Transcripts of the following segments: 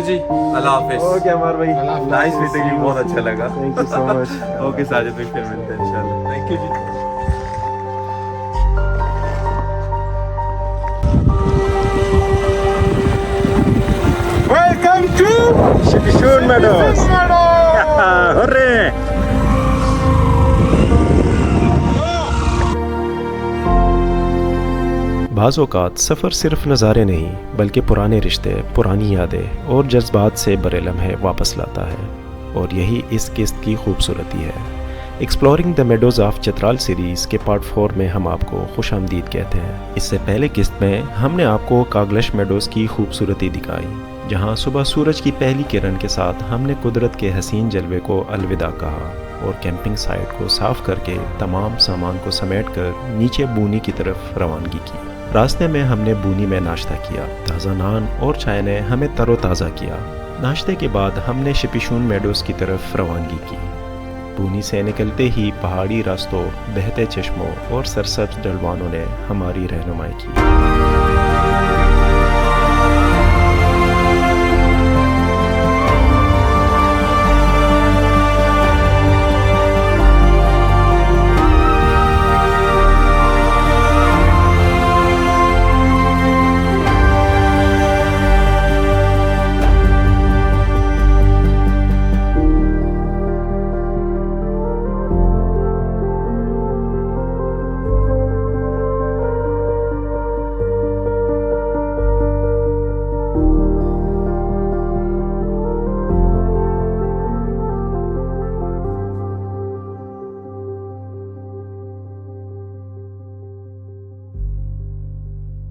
جی, اللہ حافظ. اوکے عمار بھائی, nice meeting you, بہت اچھا لگا. Thank you so much. Okay Sajid بھائی, پھر ملتے ہیں انشاءاللہ. تھینک یو جی. ویلکم ٹو شپیشون میڈوز. ہورے. بعض اوقات سفر صرف نظارے نہیں بلکہ پرانے رشتے, پرانی یادیں اور جذبات سے برے لمحے واپس لاتا ہے, اور یہی اس قسط کی خوبصورتی ہے. Exploring the Meadows of Chitral series کے پارٹ 4 میں ہم آپ کو خوش آمدید کہتے ہیں. اس سے پہلے قسط میں ہم نے آپ کو کاگلش میڈوز کی خوبصورتی دکھائی, جہاں صبح سورج کی پہلی کرن کے ساتھ ہم نے قدرت کے حسین جلوے کو الوداع کہا اور کیمپنگ سائٹ کو صاف کر کے تمام سامان کو سمیٹ کر نیچے بونی کی طرف روانگی کی. راستے میں ہم نے بونی میں ناشتہ کیا. تازہ نان اور چائے نے ہمیں تر و تازہ کیا. ناشتے کے بعد ہم نے شپیشون میڈوز کی طرف روانگی کی. بونی سے نکلتے ہی پہاڑی راستوں, بہتے چشموں اور سرسبز ڈلوانوں نے ہماری رہنمائی کی.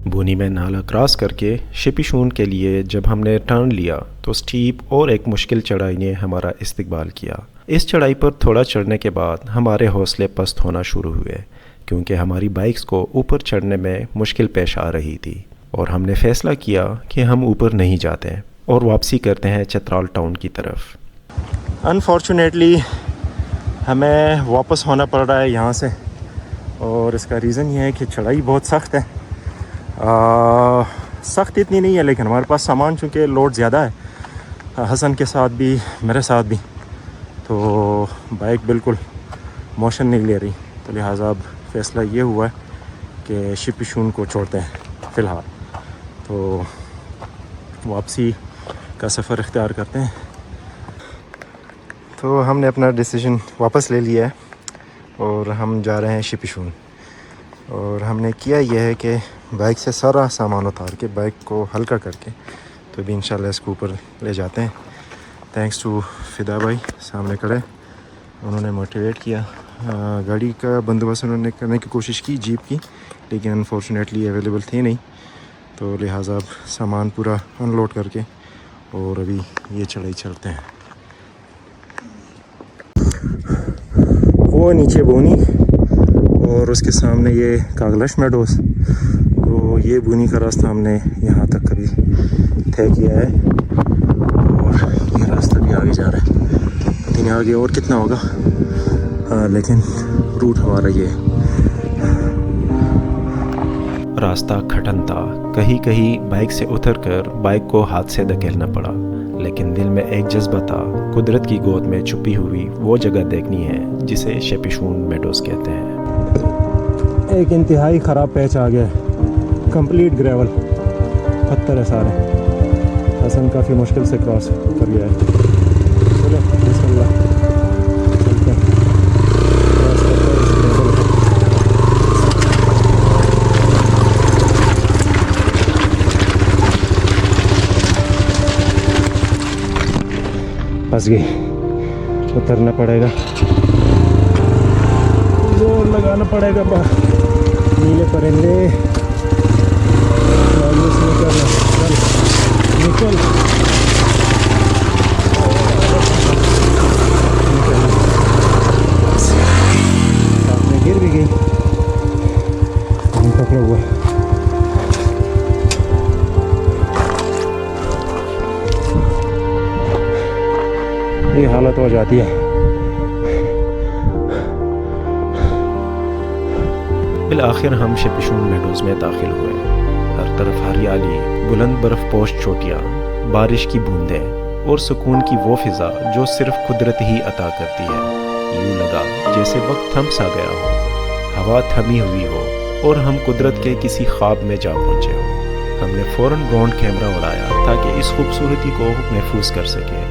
بونی میں نالا کراس کر کے شپیشون کے لیے جب ہم نے ٹرن لیا تو سٹیپ اور ایک مشکل چڑھائی نے ہمارا استقبال کیا. اس چڑھائی پر تھوڑا چڑھنے کے بعد ہمارے حوصلے پست ہونا شروع ہوئے, کیونکہ ہماری بائکس کو اوپر چڑھنے میں مشکل پیش آ رہی تھی, اور ہم نے فیصلہ کیا کہ ہم اوپر نہیں جاتے اور واپسی کرتے ہیں چترال ٹاؤن کی طرف. انفارچونیٹلی ہمیں واپس ہونا پڑ رہا ہے یہاں سے, اور اس کا ریزن یہ ہے کہ چڑھائی بہت سخت ہے. سخت اتنی نہیں ہے, لیکن ہمارے پاس سامان چونکہ لوڈ زیادہ ہے, حسن کے ساتھ بھی میرے ساتھ بھی, تو بائک بالکل موشن نہیں لے رہی. تو لہٰذا اب فیصلہ یہ ہوا ہے کہ شپیشون کو چھوڑتے ہیں فی الحال, تو واپسی کا سفر اختیار کرتے ہیں. تو ہم نے اپنا ڈیسیجن واپس لے لیا ہے اور ہم جا رہے ہیں شپیشون. اور ہم نے کیا یہ ہے کہ بائک سے سارا سامان اتار کے, بائک کو ہلکا کر کے, تو بھی انشاءاللہ اس کو اوپر لے جاتے ہیں. تھینکس ٹو فدا بھائی سامنے کھڑے, انہوں نے موٹیویٹ کیا. گاڑی کا بندوبست انہوں نے کرنے کی کوشش کی جیپ کی, لیکن انفارچونیٹلی اویلیبل تھی نہیں, تو لہٰذا اب سامان پورا ان لوڈ کر کے اور ابھی یہ چڑھائی چڑھتے ہیں. وہ نیچے بونی اور اس کے سامنے یہ کاگلش میڈوز. تو یہ بونی کا راستہ ہم نے یہاں تک کبھی طے کیا ہے, اور یہ راستہ بھی آگے جا رہا ہے. پتہ نہیں آگے اور کتنا ہوگا, لیکن روٹ ہمارا یہ ہے. راستہ کھٹن تھا, کہیں کہیں بائک سے اتر کر بائک کو ہاتھ سے دھکیلنا پڑا, لیکن دل میں ایک جذبہ تھا قدرت کی گود میں چھپی ہوئی وہ جگہ دیکھنی ہے جسے شپیشون میڈوز کہتے ہیں. ایک انتہائی خراب پیچ آ گیا ہے, کمپلیٹ گریول, پتھر ہے سارے. حسن کافی مشکل سے کراس کر گیا ہے. چلو بسم اللہ چلتے ہیں. پھنس گئی, اترنا پڑے گا, زور لگانا پڑے گا. نیلے پرندے مایوس نہیں کرنا, چل نکل. ساتھ میں گر بھی گئی, پکڑا ہوا. یہ حالت ہو جاتی ہے. بالآخر ہم شپیشون میڈوز میں داخل ہوئے. ہر طرف ہریالی, بلند برف پوش چوٹیاں, بارش کی بوندیں اور سکون کی وہ فضا جو صرف قدرت ہی عطا کرتی ہے۔ یوں لگا جیسے وقت تھم سا گیا ہو، ہوا تھمی ہوئی ہو اور ہم قدرت کے کسی خواب میں جا پہنچے ہو۔ ہم نے فوراً ڈرون کیمرہ اڑایا تاکہ اس خوبصورتی کو محفوظ کر سکے۔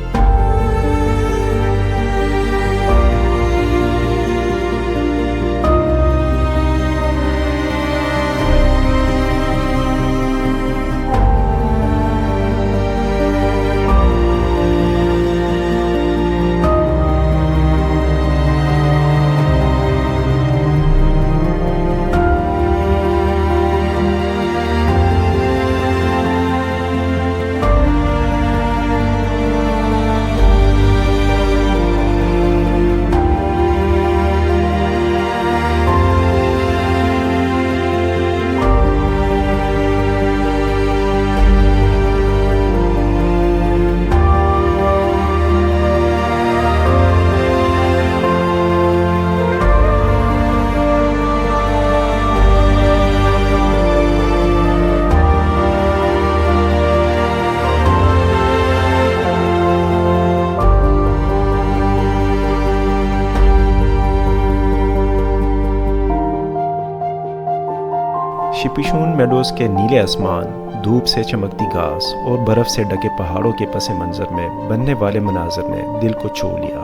شپیشون میڈوز کے نیلے آسمان، دھوپ سے چمکتی گھاس اور برف سے ڈھکے پہاڑوں کے پس منظر میں بننے والے مناظر نے دل کو چھو لیا۔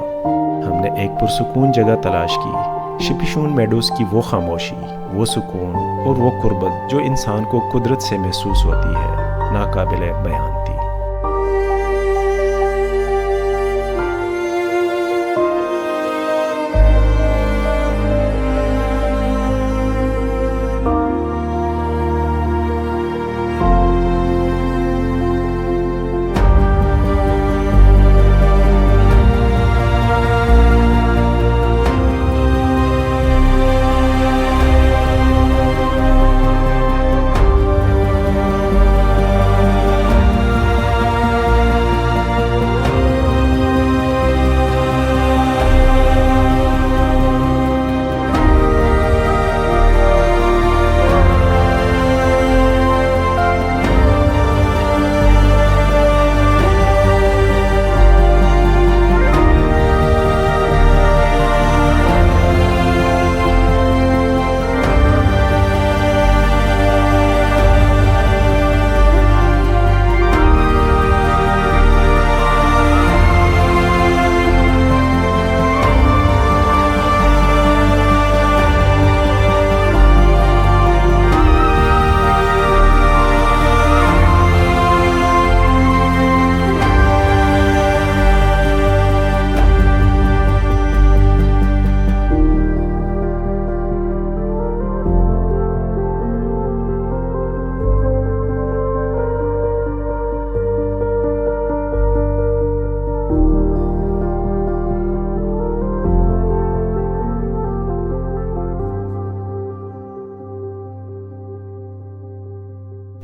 ہم نے ایک پرسکون جگہ تلاش کی، شپیشون میڈوز کی وہ خاموشی، وہ سکون اور وہ قربت جو انسان کو قدرت سے محسوس ہوتی ہے، ناقابل بیان تھی۔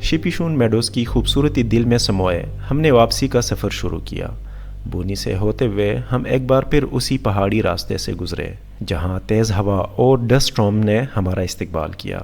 شپیشون میڈوز کی خوبصورتی دل میں سموئے ہم نے واپسی کا سفر شروع کیا۔ بونی سے ہوتے ہوئے ہم ایک بار پھر اسی پہاڑی راستے سے گزرے جہاں تیز ہوا اور ڈسٹ اسٹارم نے ہمارا استقبال کیا۔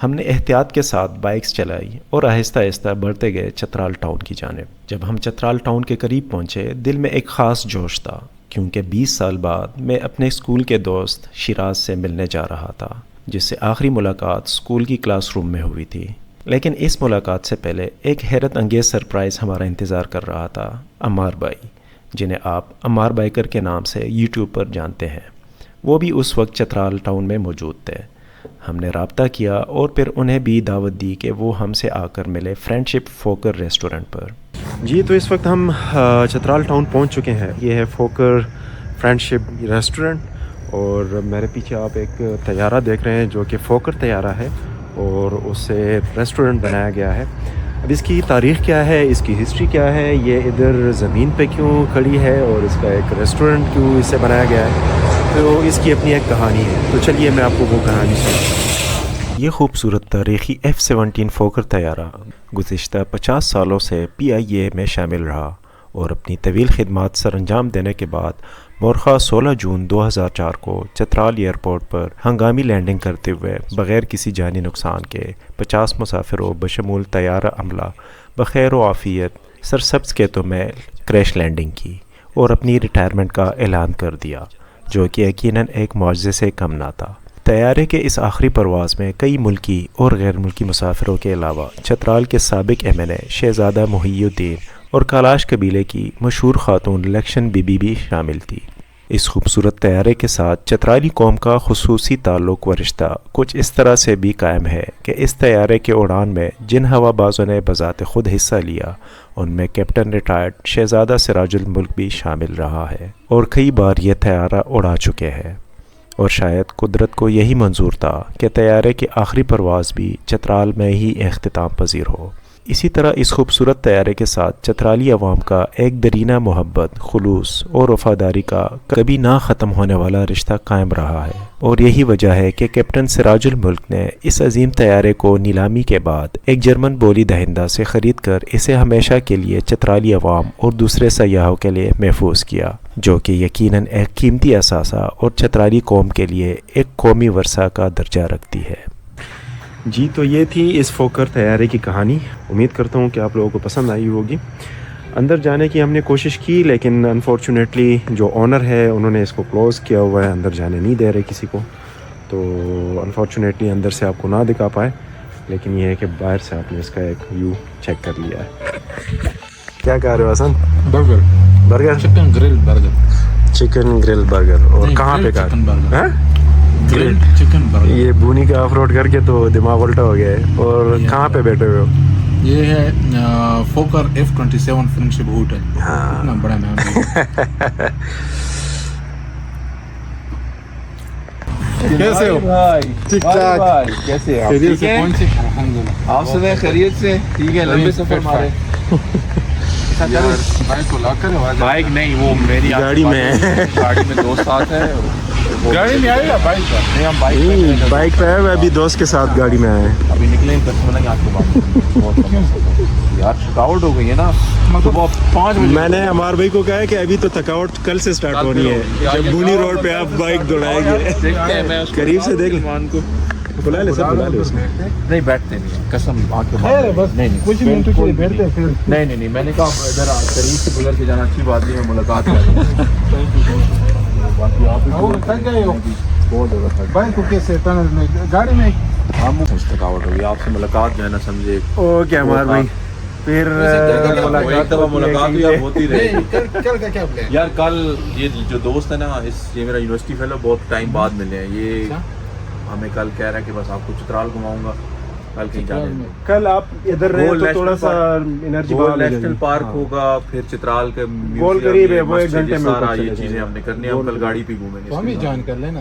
ہم نے احتیاط کے ساتھ بائکس چلائی اور آہستہ آہستہ بڑھتے گئے چترال ٹاؤن کی جانب۔ جب ہم چترال ٹاؤن کے قریب پہنچے دل میں ایک خاص جوش تھا، کیونکہ 20 سال بعد میں اپنے اسکول کے دوست شیراز سے ملنے جا رہا تھا، جس سے آخری ملاقات اسکول کی کلاس روم میں ہوئی تھی۔ لیکن اس ملاقات سے پہلے ایک حیرت انگیز سرپرائز ہمارا انتظار کر رہا تھا۔ عمار بھائی، جنہیں آپ عمار بائیکر کے نام سے یوٹیوب پر جانتے ہیں، وہ بھی اس وقت چترال ٹاؤن میں موجود تھے۔ ہم نے رابطہ کیا اور پھر انہیں بھی دعوت دی کہ وہ ہم سے آ کر ملے فرینڈ شپ فوکر ریسٹورنٹ پر۔ جی تو اس وقت ہم چترال ٹاؤن پہنچ چکے ہیں۔ یہ ہے فوکر فرینڈ شپ ریسٹورنٹ، اور میرے پیچھے آپ ایک طیارہ دیکھ رہے ہیں جو کہ فوکر طیارہ ہے، اور اس سے ریسٹورنٹ بنایا گیا ہے۔ اب اس کی تاریخ کیا ہے، اس کی ہسٹری کیا ہے، یہ ادھر زمین پہ کیوں کھڑی ہے اور اس کا ایک ریسٹورنٹ کیوں اسے بنایا گیا ہے، تو اس کی اپنی ایک کہانی ہے۔ تو چلیے میں آپ کو وہ کہانی سناتا ہوں۔ یہ خوبصورت تاریخی F-17 فوکر طیارہ گزشتہ 50 سالوں سے PIA میں شامل رہا اور اپنی طویل خدمات سر انجام دینے کے بعد مورخہ 16 جون 2004 کو چترال ایئرپورٹ پر ہنگامی لینڈنگ کرتے ہوئے بغیر کسی جانی نقصان کے 50 مسافروں بشمول طیارہ عملہ بخیر و عافیت سرسبز کھیتوں میں کریش لینڈنگ کی اور اپنی ریٹائرمنٹ کا اعلان کر دیا، جو کہ یقیناً ایک معجزے سے کم نہ تھا۔ طیارے کے اس آخری پرواز میں کئی ملکی اور غیر ملکی مسافروں کے علاوہ چترال کے سابق ایم این اے شہزادہ محی الدین اور کالاش قبیلے کی مشہور خاتون لکشن بی بی بھی شامل تھی۔ اس خوبصورت طیارے کے ساتھ چترالی قوم کا خصوصی تعلق و رشتہ کچھ اس طرح سے بھی قائم ہے کہ اس طیارے کے اڑان میں جن ہوا بازوں نے بذات خود حصہ لیا ان میں کیپٹن ریٹائرڈ شہزادہ سراج الملک بھی شامل رہا ہے اور کئی بار یہ طیارہ اڑا چکے ہیں، اور شاید قدرت کو یہی منظور تھا کہ طیارے کی آخری پرواز بھی چترال میں ہی اختتام پذیر ہو۔ اسی طرح اس خوبصورت طیارے کے ساتھ چترالی عوام کا ایک درینہ محبت، خلوص اور وفاداری کا کبھی نہ ختم ہونے والا رشتہ قائم رہا ہے، اور یہی وجہ ہے کہ کیپٹن سراج الملک نے اس عظیم طیارے کو نیلامی کے بعد ایک جرمن بولی دہندہ سے خرید کر اسے ہمیشہ کے لیے چترالی عوام اور دوسرے سیاحوں کے لیے محفوظ کیا، جو کہ یقیناً ایک قیمتی اثاثہ اور چترالی قوم کے لیے ایک قومی ورثہ کا درجہ رکھتی ہے۔ جی تو یہ تھی اس فوکر طیارے کی کہانی۔ امید کرتا ہوں کہ آپ لوگوں کو پسند آئی ہوگی۔ اندر جانے کی ہم نے کوشش کی، لیکن انفارچونیٹلی جو آنر ہے انہوں نے اس کو کلوز کیا ہوا ہے، اندر جانے نہیں دے رہے کسی کو، تو انفارچونیٹلی اندر سے آپ کو نہ دکھا پائے، لیکن یہ ہے کہ باہر سے آپ نے اس کا ایک ویو چیک کر لیا ہے۔ کیا کہہ رہے ہو Hassan? Burger chicken grill burger, chicken grill burger, اور کہاں پہ کہا؟ Grill chicken burger. یہ بونی کا آف روڈ کر کے تو دماغ الٹا ہو گیا ہے۔ اور کہاں پہ بیٹھے ہوئے ہو؟ یہ ہے فوکر F27 فرینڈشپ ہوٹل، اتنا بڑا نام ہے۔ کیسے ہو بھائی؟ ٹھیک ٹھاک، کیسے آپ؟ ٹھیک ہے، الحمدللہ۔ آپ سنیں خیریت سے؟ ٹھیک ہے، لمبے سفر ہمارے بائک کو لا کر بائک نہیں، وہ میری گاڑی میں ہے، گاڑی میں دوست ساتھ ہے، گاڑی میں آئے گا بائک پر؟ نہیں ہم بائک پہ بائک پہ ہے، ابھی دوست کے ساتھ گاڑی میں آئے ہیں۔ ابھی نکلے 10 منٹ آپ کے بعد یار تھکاوٹ ہو گئی ہے نا، صبح 5 بجے میں نے عمار بھائی کو کہا ہے کہ ابھی تو تھکاوٹ کل سے سٹارٹ ہونی ہے، جب بونی روڈ پہ آپ بائک دوڑائیں گے۔ دیکھتے ہیں، میں اس قریب سے دیکھ لیں، بلا لے سب، بلا لے اس میں۔ نہیں بیٹھتے نہیں، قسم آ کے نہیں کچھ منٹ کے لیے بیٹھتے پھر۔ نہیں، میں نے کہا ادھر قریب سے گزر کے جانا اچھی بات نہیں ہے، ملاقات کریں۔ باقی آپ تھک گئے ہو بہت زیادہ تھک بائک کو کیسے ٹنل میں گاڑی میں؟ ہم کچھ تھکاوٹ ہوگی، آپ سے ملاقات جو ہے نا سمجھے اوکے عمار بھائی، پھر ایک دفعہ ملاقات ہوئی اب ہوتی رہے گی۔ کل کا کیا پلان؟ یار کل یہ جو دوست ہے نا، یہ میرا یونیورسٹی فیلو بہت ٹائم بعد ملے ہیں، یہ ہمیں کل کہہ رہا ہے کہ بس آپ کو چترال گھماؤں گا، کل کہیں جانے کل آپ ادھر رہے تو تھوڑا سا انرجی گول نیشنل پارک ہوگا، پھر چترال کے گول قریب ہے، وہ 1 گھنٹے میں سارا یہ چیزیں ہم نے کرنی ہے، ہم کل گاڑی پہ گھومیں تو ہم ہی گے۔ جوائن کر لینا۔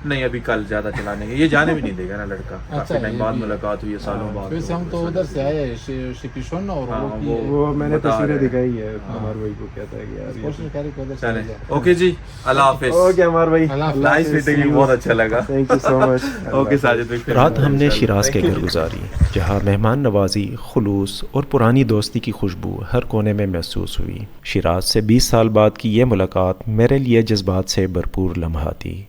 نہیں ابھی کل زیادہ چلانے کے، یہ جانے بھی نہیں دے گا نا لڑکا، کافی ٹائم بعد ملاقات ہوئی ہے، سالوں بعد۔ ویسے ہم تو ادھر سے آئے شکیشون اور وہ میں نے تصویریں دکھائی ہے عمار بھائی کو، کہتا ہے کہ یار کوشش کریں کہ ادھر سے چلیں اوکے جی، اللہ حافظ۔ اوکے عمار بھائی، نائس میٹنگ یو، بہت اچھا لگا، thank you so much. Okay Sajid بھائی۔ رات ہم نے شیراز کے گھر گزاری، جہاں مہمان نوازی، خلوص اور پرانی دوستی کی خوشبو ہر کونے میں محسوس ہوئی۔ شیراز سے 20 سال بعد کی یہ ملاقات میرے لیے جذبات سے بھرپور لمحہ تھی۔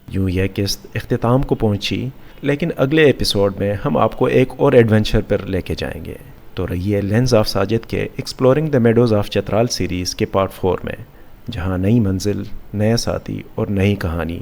یوں یہ قسط اختتام کو پہنچی، لیکن اگلے ایپیسوڈ میں ہم آپ کو ایک اور ایڈونچر پر لے کے جائیں گے، تو رہیے لینز آف ساجد کے exploring the Meadows of Chitral series کے پارٹ 4 میں، جہاں نئی منزل، نیا ساتھی اور نئی کہانی